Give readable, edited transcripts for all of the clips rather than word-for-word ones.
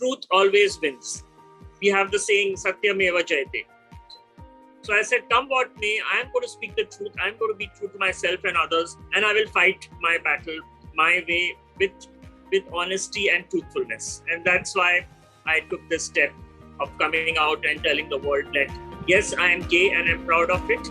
truth always wins. We have the saying, Satyameva Jayate. So I said, come what may, I am going to speak the truth. I am going to be true to myself and others, and I will fight my battle my way with honesty and truthfulness. And that's why I took this step of coming out and telling the world that, yes, I am gay and I'm proud of it.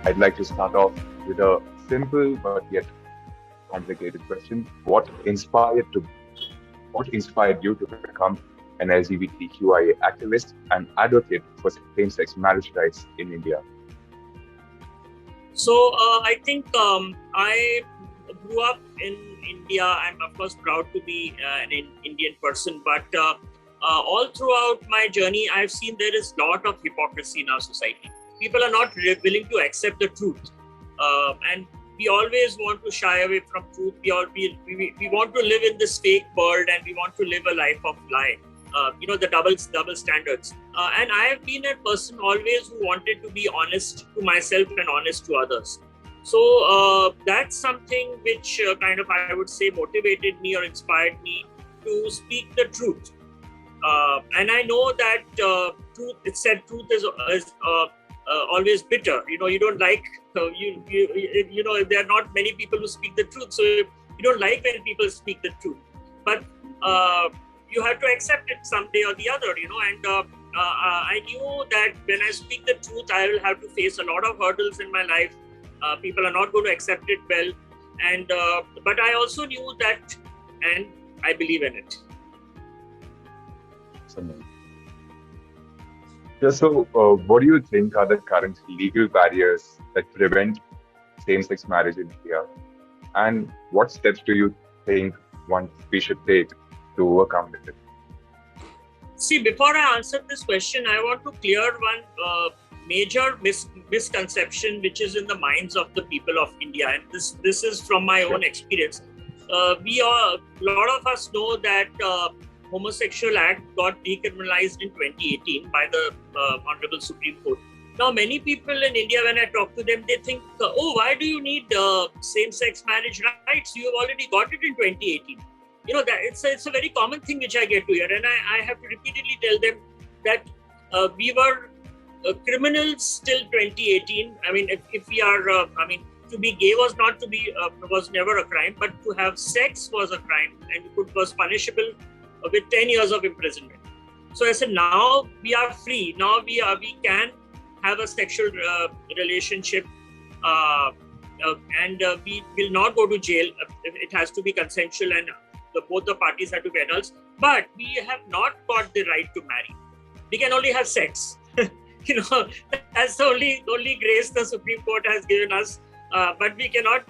I'd like to start off with a simple but yet complicated question. What inspired you to become an LGBTQIA activist and advocate for same-sex marriage rights in India? So I think I grew up in India. I'm of course proud to be an Indian person, but all throughout my journey, I've seen there is a lot of hypocrisy in our society. People are not willing to accept the truth, and we always want to shy away from truth. We want to live in this fake world, and we want to live a life of lie. The double standards. And I have been a person always who wanted to be honest to myself and honest to others. So that's something which I would say motivated me or inspired me to speak the truth. And I know that truth is always bitter. You don't like, there are not many people who speak the truth. So you don't like when people speak the truth. But you have to accept it someday or the other, and I knew that when I speak the truth, I will have to face a lot of hurdles in my life. People are not going to accept it well. And but I also knew that, and I believe in it. So, what do you think are the current legal barriers that prevent same-sex marriage in India? And what steps do you think we should take to overcome it? See, before I answer this question, I want to clear one major misconception which is in the minds of the people of India. And this is from my own experience. A lot of us know that Homosexual Act got decriminalized in 2018 by the Honorable Supreme Court. Now, many people in India, when I talk to them, they think, why do you need same-sex marriage rights? You have already got it in 2018. That it's a very common thing which I get to hear. And I have to repeatedly tell them that we were criminals till 2018. I mean, if we are, to be gay was never a crime, but to have sex was a crime and was punishable with 10 years of imprisonment. So I said, now we are free. Now we can have a sexual relationship and we will not go to jail. It has to be consensual and both the parties have to be adults. But we have not got the right to marry. We can only have sex. That's the only grace the Supreme Court has given us. But we cannot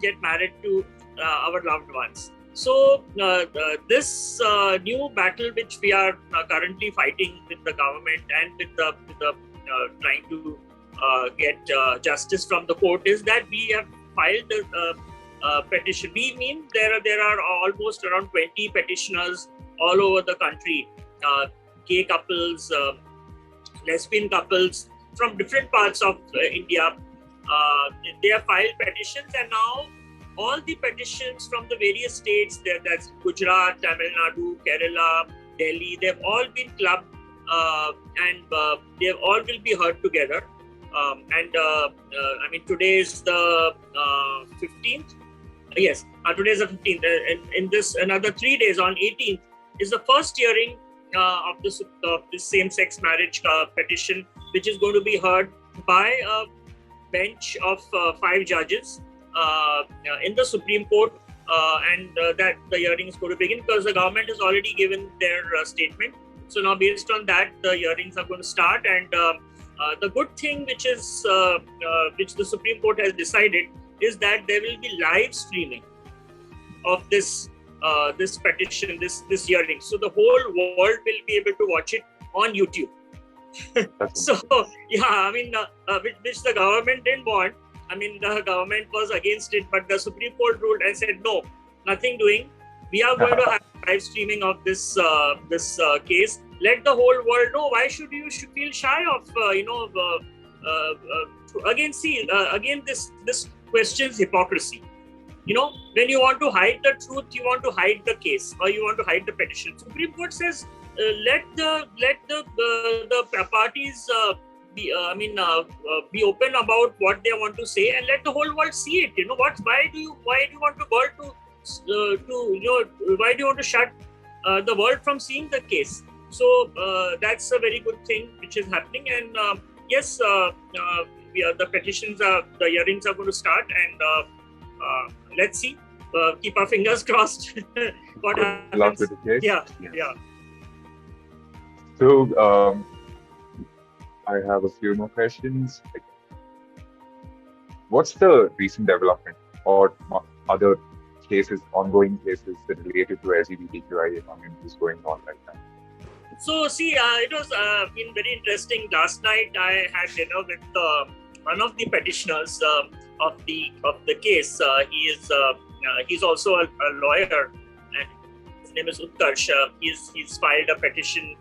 get married to our loved ones. So this new battle which we are currently fighting with the government and with the trying to get justice from the court is that we have filed a petition. We mean there are almost around 20 petitioners all over the country, gay couples, lesbian couples from different parts of India. They have filed petitions, and now all the petitions from the various states, that's Gujarat, Tamil Nadu, Kerala, Delhi, they've all been clubbed and they all will be heard together. Today is the 15th. Yes, today is the 15th. In this another 3 days, on 18th, is the first hearing of this same-sex marriage petition, which is going to be heard by a bench of 5 judges. In the Supreme Court, and that the hearing is going to begin because the government has already given their statement. So now based on that, the hearings are going to start, and the good thing which the Supreme Court has decided is that there will be live streaming of this petition, this hearing. So the whole world will be able to watch it on YouTube. So yeah, I mean, which the government didn't want. I mean, the government was against it, but the Supreme Court ruled and said no, nothing doing. We are going to have live streaming of this case. Let the whole world know. Why should you feel shy of again this questions hypocrisy. When you want to hide the truth, you want to hide the case, or you want to hide the petition. Supreme Court says let the parties be open about what they want to say, and let the whole world see it. Why do you want the world why do you want to shut the world from seeing the case? So that's a very good thing which is happening, and yes, the petitions the hearings are going to start, and let's see. Keep our fingers crossed. What happens? Luck with the case. Yeah. So I have a few more questions. What's the recent development or other cases, ongoing cases related to LGBTQIA communities going on right now? So see, it was been very interesting. Last night I had dinner with one of the petitioners of the case. He's also a lawyer, and his name is Utkarsh. He's filed a petition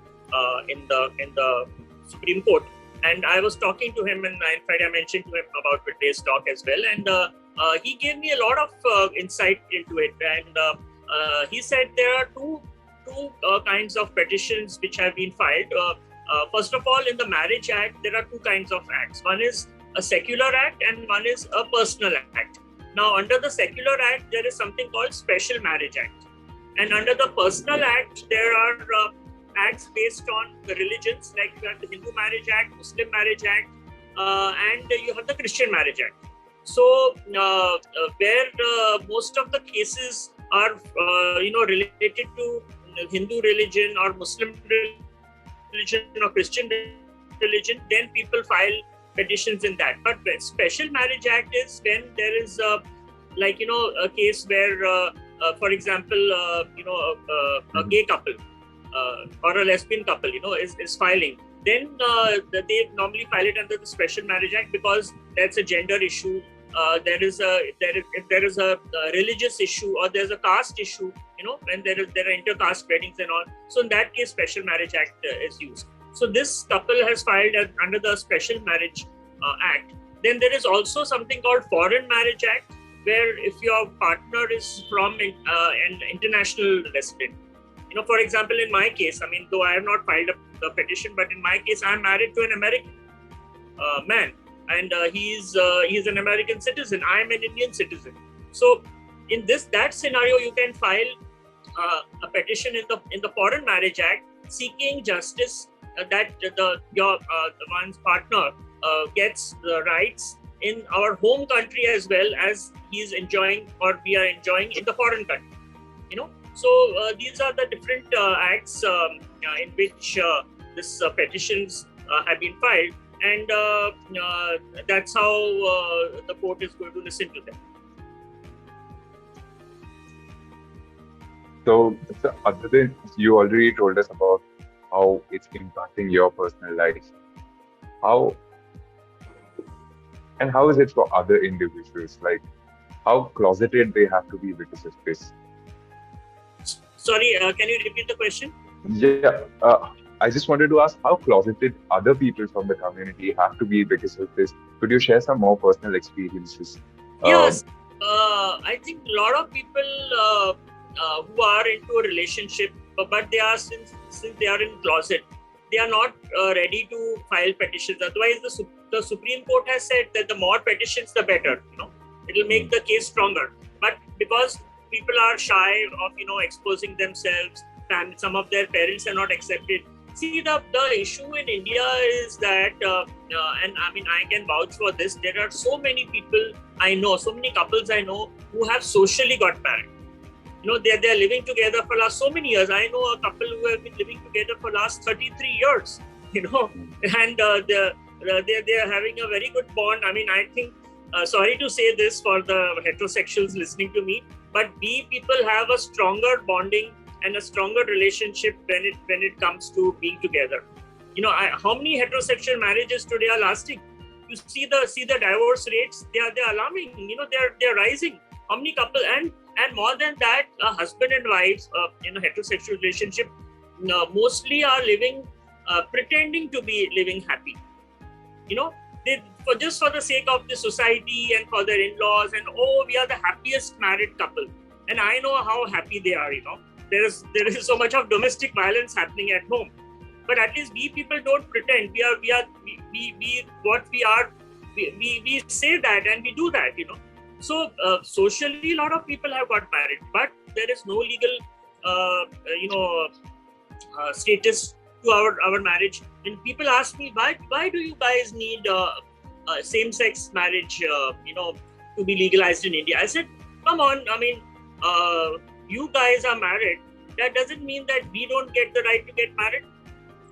in the Supreme Court, and I was talking to him, and in fact I mentioned to him about today's talk as well, and he gave me a lot of insight into it, and he said there are two kinds of petitions which have been filed. First of all, in the Marriage Act, there are two kinds of acts. One is a secular act and one is a personal act. Now, under the secular act, there is something called Special Marriage Act. And under the personal act, there are acts based on the religions, like you have the Hindu Marriage Act, Muslim Marriage Act, and you have the Christian Marriage Act. So, where most of the cases are, related to Hindu religion or Muslim religion or Christian religion, then people file petitions in that. But the Special Marriage Act is when there is a case where, for example, a gay couple or a lesbian couple, is filing. Then they normally file it under the Special Marriage Act because that's a gender issue. If there is a religious issue or there's a caste issue, when there are intercaste weddings and all. So in that case, Special Marriage Act is used. So this couple has filed under the Special Marriage Act. Then there is also something called Foreign Marriage Act, where if your partner is from an international resident. For example, in my case, though I have not filed a petition, but in my case, I'm married to an American man, and he's an American citizen. I'm an Indian citizen. So in that scenario, you can file a petition in the Foreign Marriage Act seeking justice that one's partner gets the rights in our home country as well as he's enjoying or we are enjoying in the foreign country. So these are the different acts in which these petitions have been filed, and that's how the court is going to listen to them. So other than you already told us about how it's impacting your personal life, how is it for other individuals? Like, how closeted they have to be because of this? Sorry, can you repeat the question? Yeah, I just wanted to ask how closeted other people from the community have to be because of this. Could you share some more personal experiences? Yes, I think a lot of people who are into a relationship, but they are since they are in closet, they are not ready to file petitions. Otherwise, the Supreme Court has said that the more petitions, the better. It will make the case stronger. But because people are shy of exposing themselves, and some of their parents are not accepted. See, the issue in India is that, and I can vouch for this. There are so many people I know, so many couples I know who have socially got married. They're living together for last so many years. I know a couple who have been living together for last 33 years. And they're having a very good bond. I think, sorry to say this for the heterosexuals listening to me, but we people have a stronger bonding and a stronger relationship when it comes to being together. How many heterosexual marriages today are lasting? You see the divorce rates, they're alarming. They're rising. How many couple, and more than that, husband and wives in a heterosexual relationship mostly are living, pretending to be living happy. For the sake of the society and for their in-laws, and we are the happiest married couple. And I know how happy they are. There is so much of domestic violence happening at home, but at least we people don't pretend. We say that and we do that. So socially, a lot of people have got married, but there is no legal status to our marriage. And people ask me, why do you guys need same-sex marriage to be legalized in India? I said, come on, you guys are married. That doesn't mean that we don't get the right to get married.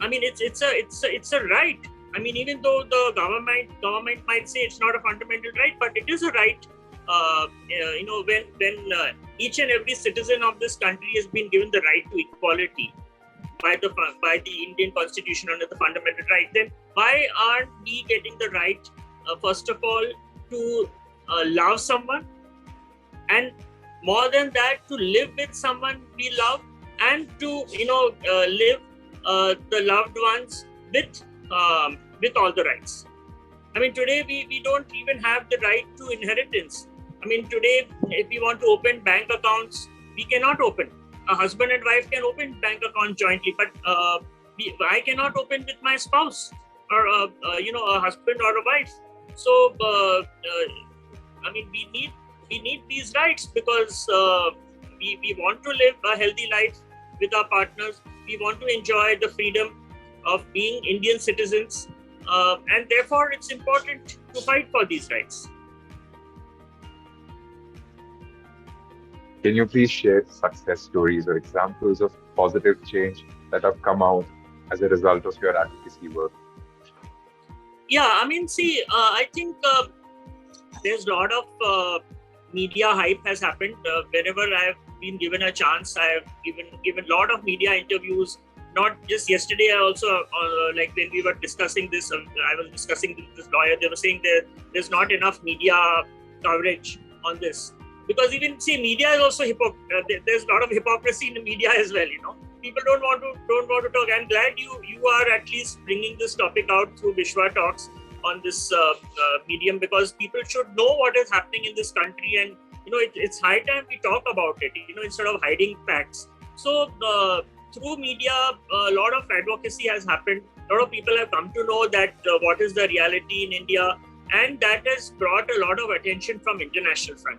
It's a right. Even though the government might say it's not a fundamental right, but it is a right. When each and every citizen of this country has been given the right to equality by the Indian Constitution under the fundamental right, then why aren't we getting the right, first of all, to love someone, and more than that, to live with someone we love, and to live the loved ones with all the rights. Today we don't even have the right to inheritance. Today, if we want to open bank accounts, we cannot open. A husband and wife can open bank account jointly, but I cannot open with my spouse, or a husband or a wife. So we need these rights, because we want to live a healthy life with our partners. We want to enjoy the freedom of being Indian citizens, and therefore it's important to fight for these rights. Can you please share success stories or examples of positive change that have come out as a result of your advocacy work? Yeah, I think there's a lot of media hype has happened. Whenever I've been given a chance, I have given a lot of media interviews. Not just yesterday, I also, like when we were discussing this, I was discussing with this lawyer, they were saying there's not enough media coverage on this. Because media is also there's a lot of hypocrisy in the media as well. People don't want to talk. I'm glad you are at least bringing this topic out through WishwaTalks on this medium, because people should know what is happening in this country, and it's high time we talk about it. Instead of hiding facts. So through media, a lot of advocacy has happened. A lot of people have come to know that what is the reality in India, and that has brought a lot of attention from international front.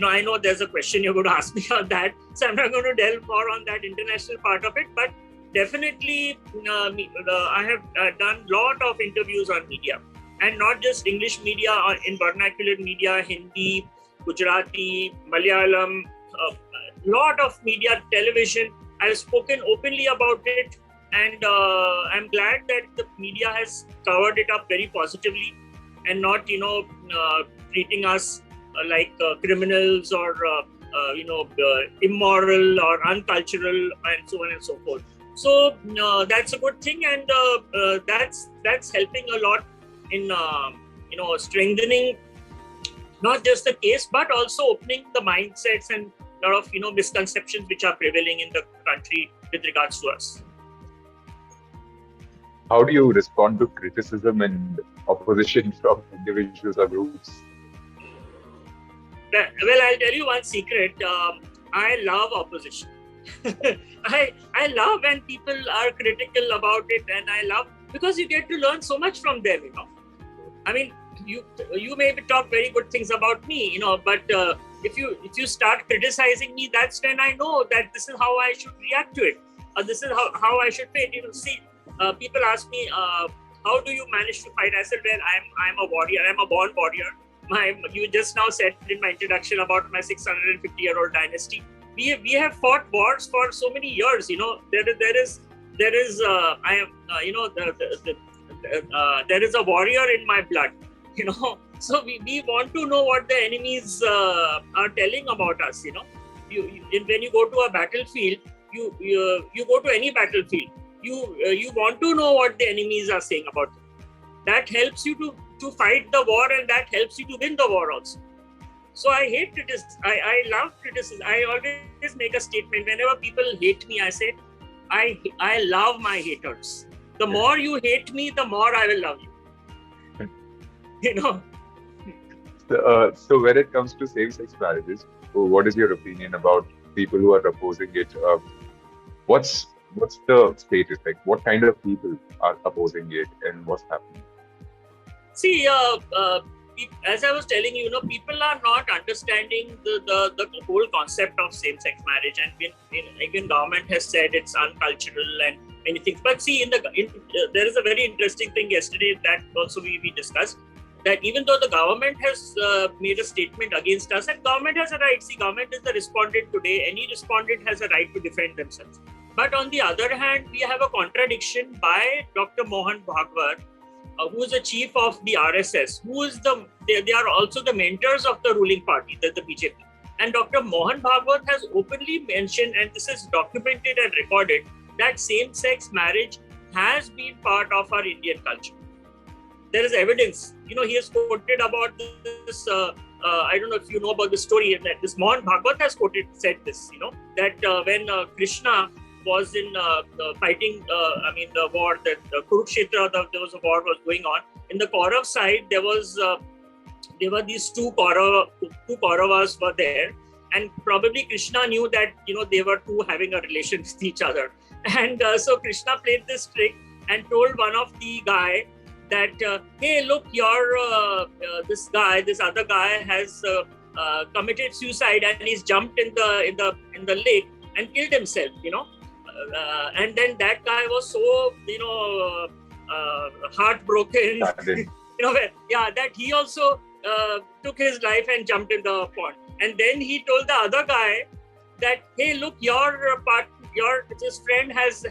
I know there's a question you're going to ask me on that, so I'm not going to delve more on that international part of it, but definitely I have done a lot of interviews on media, and not just English media, or in vernacular media, Hindi, Gujarati, Malayalam, lot of media, television. I've spoken openly about it, and I'm glad that the media has covered it up very positively, and not treating us like criminals, or immoral or uncultural, and so on and so forth. So that's a good thing, and that's helping a lot in strengthening not just the case, but also opening the mindsets and a lot of misconceptions which are prevailing in the country with regards to us. How do you respond to criticism and opposition from individuals or groups? Well, I'll tell you one secret. I love opposition. I love when people are critical about it, and I love, because you get to learn so much from them. You may talk very good things about me, but if you start criticizing me, that's when I know that this is how I should react to it, or this is how I should fight. People ask me, how do you manage to fight? I said, well, I'm a warrior. I'm a born warrior. You just now said in my introduction about my 650-year-old dynasty. We have fought wars for so many years. There is a warrior in my blood. So we want to know what the enemies are telling about us. When you go to a battlefield, you go to any battlefield, you want to know what the enemies are saying about them. That helps you to fight the war, and that helps you to win the war also. So I hate criticism. I love criticism. I always make a statement. Whenever people hate me, I say, I love my haters. The more you hate me, the more I will love you. You know. So when it comes to same-sex marriages, what is your opinion about people who are opposing it? What's the status like? What kind of people are opposing it, and what's happening? See, as I was telling you, people are not understanding the whole concept of same-sex marriage, and even government has said it's uncultural and many things. But see, there is a very interesting thing yesterday that also we discussed, that even though the government has made a statement against us, and government has a right. See, government is the respondent today. Any respondent has a right to defend themselves. But on the other hand, we have a contradiction by Dr. Mohan Bhagwat, who is the chief of the RSS, who is they are also the mentors of the ruling party, the BJP. And Dr. Mohan Bhagwat has openly mentioned, and this is documented and recorded, that same-sex marriage has been part of our Indian culture. There is evidence. He has quoted about this. I don't know if you know about the story, that this Mohan Bhagwat has said this. That when Krishna was in fighting, the war, that Kurukshetra, there was a war was going on. In the Kaurav side, there were these two Kauravas were there, and probably Krishna knew that they were two having a relation with each other, and so Krishna played this trick and told one of the guy that hey, look, this other guy has committed suicide, and he's jumped in the lake and killed himself. And then that guy was so heartbroken. That he also took his life and jumped in the pond. And then he told the other guy that, hey, look, his friend has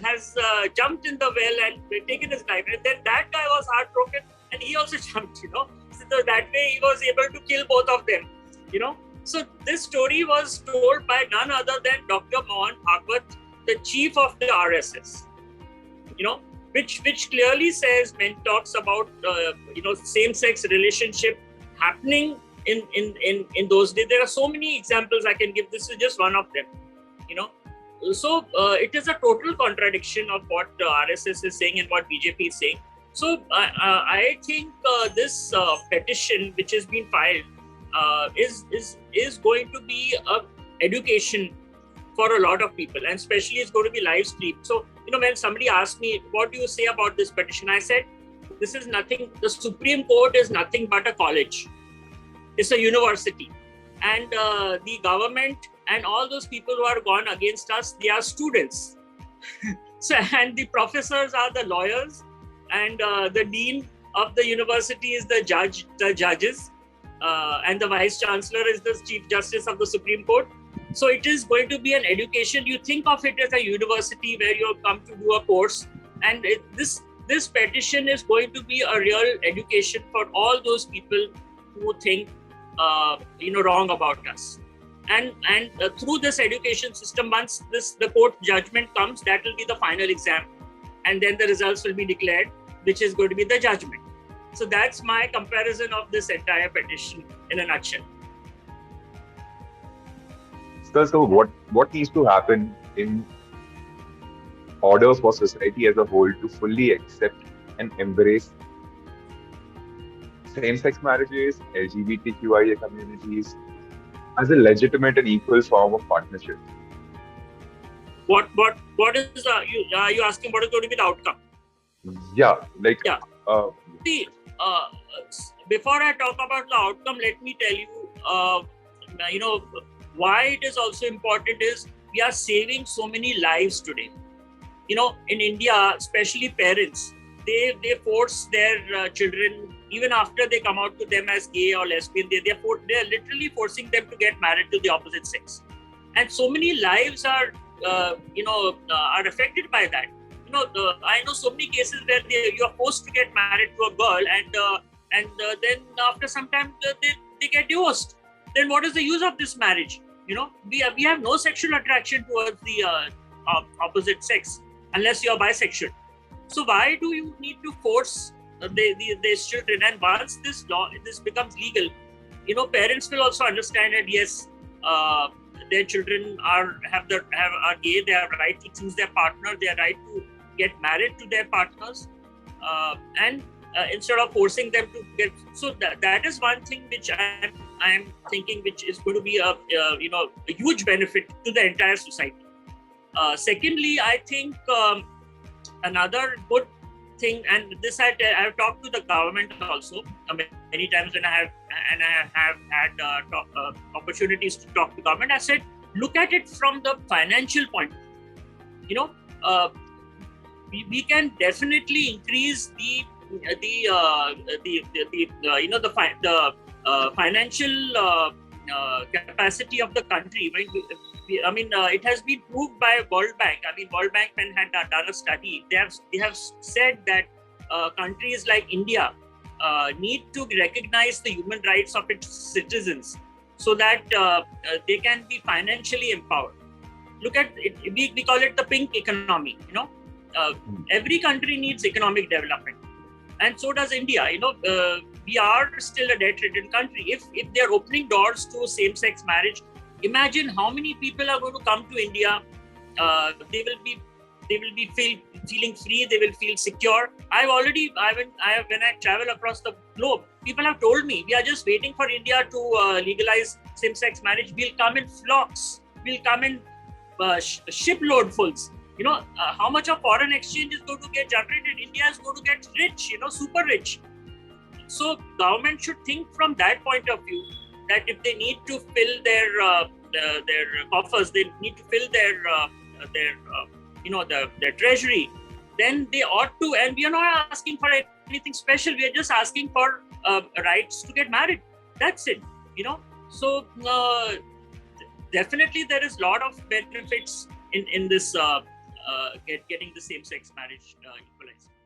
jumped in the well and taken his life. And then that guy was heartbroken, and he also jumped. So that way he was able to kill both of them. So this story was told by none other than Dr. Mohan Bhagwat, the chief of the RSS. Which clearly says, when talks about same-sex relationship happening in those days. There are so many examples I can give. This is just one of them. So it is a total contradiction of what RSS is saying and what BJP is saying. So I think this petition which has been filed is going to be a education for a lot of people, and especially it's going to be live streamed. So when somebody asked me, what do you say about this petition, I said, this is nothing. The Supreme Court is nothing but a college. It's a university, and the government and all those people who are gone against us, they are students. And the professors are the lawyers, and the dean of the university is the judges, and the vice chancellor is the chief justice of the Supreme Court. So it is going to be an education. You think of it as a university where you come to do a course, and this petition is going to be a real education for all those people who think wrong about us. And through this education system, once the court judgment comes, that will be the final exam, and then the results will be declared, which is going to be the judgment. So that's my comparison of this entire petition in a nutshell. So what needs to happen in order for society as a whole to fully accept and embrace same-sex marriages, LGBTQIA communities as a legitimate and equal form of partnership? What is you asking what is going to be the outcome? See, before I talk about the outcome, let me tell you, why it is also important is we are saving so many lives today. In India, especially parents, they force their children, even after they come out to them as gay or lesbian, they are literally forcing them to get married to the opposite sex. And so many lives are affected by that. I know so many cases where you are forced to get married to a girl, and then after some time they get divorced. Then what is the use of this marriage? We have no sexual attraction towards the opposite sex. unless you are bisexual. So why do you need to force these children? And once this becomes legal, parents will also understand that yes, their children are gay. They have right to choose their partner. They are right to get married to their partners, and instead of forcing them to get. So that is one thing which I am thinking, which is going to be a huge benefit to the entire society. Secondly, I think another good thing, and this I have talked to the government also many times when I have had opportunities to talk to government. I said, look at it from the financial point. We can definitely increase the financial capacity of the country. It has been proved by World Bank. World Bank, when had done a study, they have said that countries like India need to recognize the human rights of its citizens so that they can be financially empowered. Look at it, we call it the pink economy. Every country needs economic development, and so does India. We are still a debt-ridden country. If they are opening doors to same-sex marriage, imagine how many people are going to come to India. They will be feeling free. They will feel secure. When I travel across the globe, people have told me we are just waiting for India to legalize same-sex marriage. We'll come in flocks. We'll come in shiploadfuls. How much of foreign exchange is going to get generated? India is going to get rich. Super rich. So government should think from that point of view, that if they need to fill their coffers, they need to fill their treasury, then they ought to. And we are not asking for anything special. We are just asking for rights to get married. That's it. So definitely there is a lot of benefits in this getting the same-sex marriage equalized.